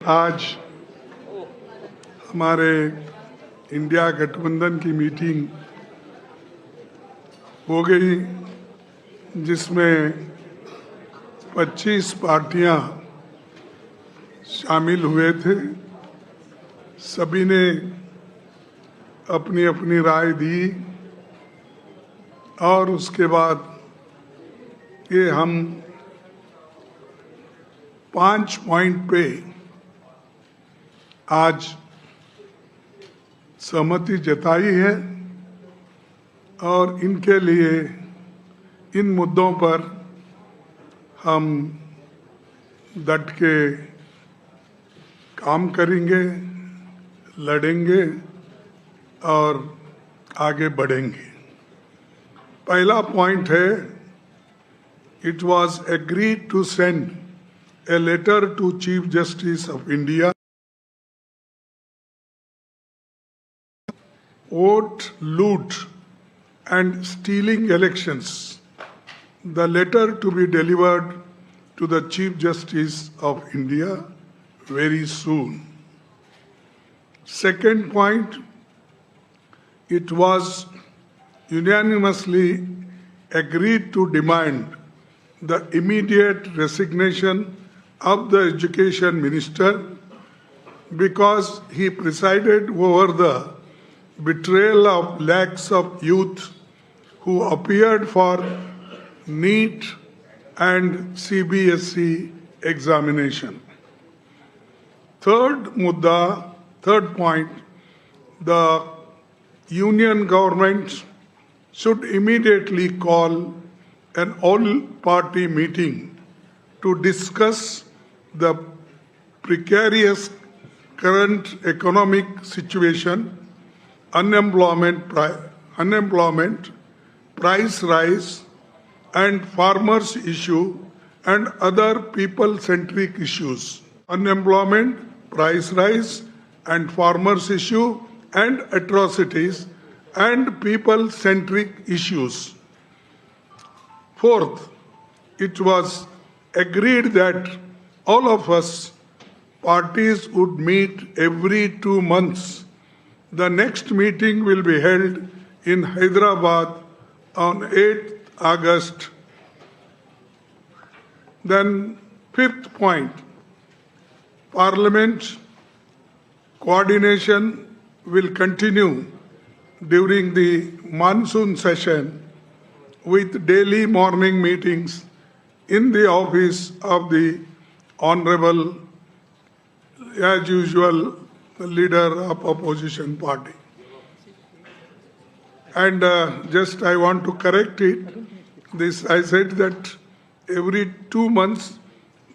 आज हमारे इंडिया गठबंधन की मीटिंग हो गई, जिसमें 25 पार्टियां शामिल हुए थे। सभी ने अपनी अपनी राय दी और उसके बाद ये हम 5 पॉइंट पे आज सहमति जताई है और इनके लिए इन मुद्दों पर हम डट के काम करेंगे, लड़ेंगे और आगे बढ़ेंगे। पहला पॉइंट है, it was agreed to send a letter to Chief Justice of India, vote, loot and stealing elections. The letter to be delivered to the Chief Justice of India very soon. Second point, it was unanimously agreed to demand the immediate resignation of the Education Minister because he presided over the betrayal of lakhs of youth who appeared for NEET and CBSE examination. Third point, the union government should immediately call an all-party meeting to discuss the precarious current economic situation, unemployment, price rise, and farmers' issue and other people-centric issues. Unemployment, price rise, and farmers' issue and atrocities and people-centric issues. Fourth, it was agreed that all of us parties would meet every 2 months. The next meeting will be held in Hyderabad on 8th August. Then fifth point, Parliament coordination will continue during the monsoon session with daily morning meetings in the office of the Honorable, as usual, leader of opposition party. And just I want to correct it. This I said that every 2 months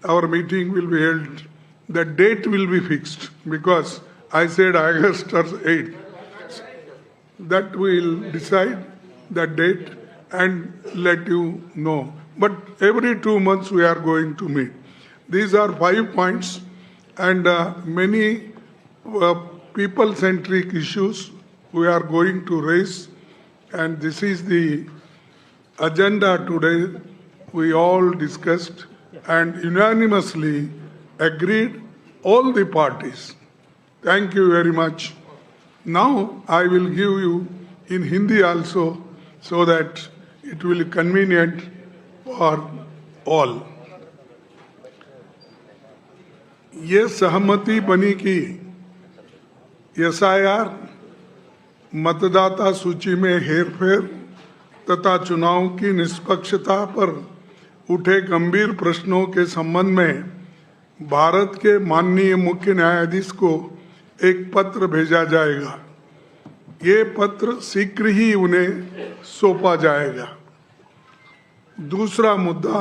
our meeting will be held. The date will be fixed because I said August or 8th. That we will decide the date and let you know. But every 2 months we are going to meet. These are 5 points and many people-centric issues we are going to raise, and this is the agenda today. We all discussed and unanimously agreed, all the parties. Thank you very much. Now I will give you in Hindi also so that it will be convenient for all. ये सहमति बनी कि SIR, मतदाता सूची में हेरफेर तथा चुनाव की निष्पक्षता पर उठे गंभीर प्रश्नों के संबंध में भारत के माननीय मुख्य न्यायाधीश को एक पत्र भेजा जाएगा। ये पत्र शीघ्र ही उन्हें सौंपा जाएगा। दूसरा मुद्दा,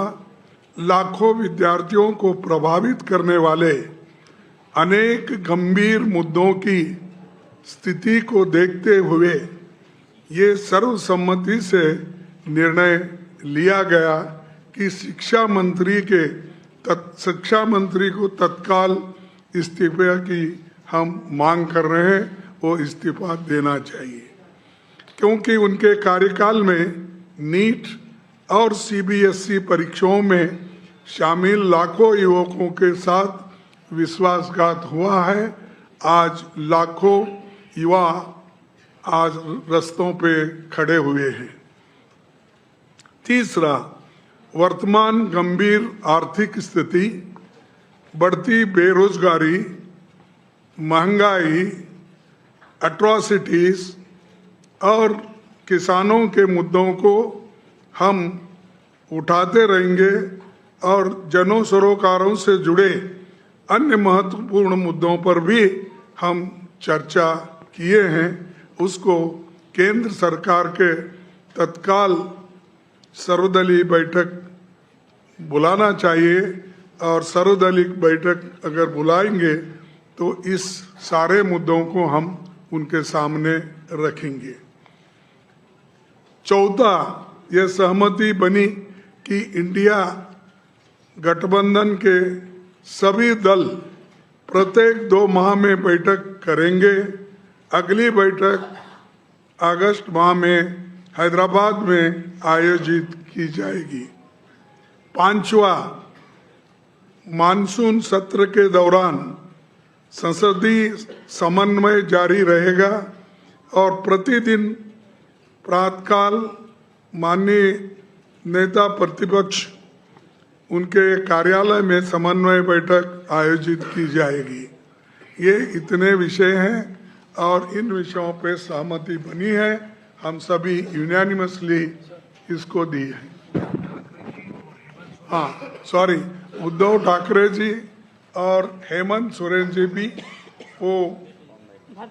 लाखों विद्यार्थियों को प्रभावित करने वाले अनेक गंभीर मुद्दों की स्थिति को देखते हुए ये सर्वसम्मति से निर्णय लिया गया कि शिक्षा मंत्री को तत्काल इस्तीफे की हम मांग कर रहे हैं, वो इस्तीफा देना चाहिए क्योंकि उनके कार्यकाल में नीट और सीबीएसई परीक्षाओं में शामिल लाखों युवकों के साथ विश्वासघात हुआ है। आज लाखों युवा आज रास्तों पे खड़े हुए हैं। तीसरा, वर्तमान गंभीर आर्थिक स्थिति, बढ़ती बेरोजगारी, महंगाई, एट्रॉसिटीज और किसानों के मुद्दों को हम उठाते रहेंगे और जनों सरोकारों से जुड़े अन्य महत्वपूर्ण मुद्दों पर भी हम चर्चा किए हैं। उसको केंद्र सरकार के तत्काल सर्वदलीय बैठक बुलाना चाहिए और सर्वदलीय बैठक अगर बुलाएंगे तो इस सारे मुद्दों को हम उनके सामने रखेंगे। चौथा, यह सहमति बनी कि इंडिया गठबंधन के सभी दल प्रत्येक 2 माह में बैठक करेंगे। अगली बैठक अगस्त माह में हैदराबाद में आयोजित की जाएगी। पांचवा, मानसून सत्र के दौरान संसदीय समन्वय जारी रहेगा और प्रतिदिन प्रातःकाल माननीय नेता प्रतिपक्ष उनके कार्यालय में समन्वय बैठक आयोजित की जाएगी। ये इतने विषय हैं और इन विषयों पे सहमति बनी है। हम सभी यूनानिमसली इसको दी है। हाँ, सॉरी, उद्धव ठाकरे जी और हेमंत सोरेन जी भी वो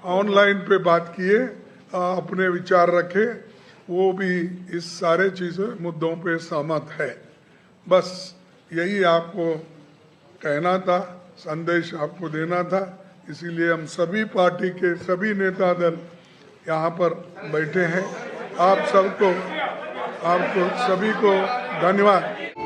ऑनलाइन पे बात किए, अपने विचार रखे, वो भी इस सारे चीज़ों मुद्दों पे सहमत है। बस यही आपको कहना था, संदेश आपको देना था। इसीलिए हम सभी पार्टी के सभी नेता दल यहाँ पर बैठे हैं। आप सभी को धन्यवाद।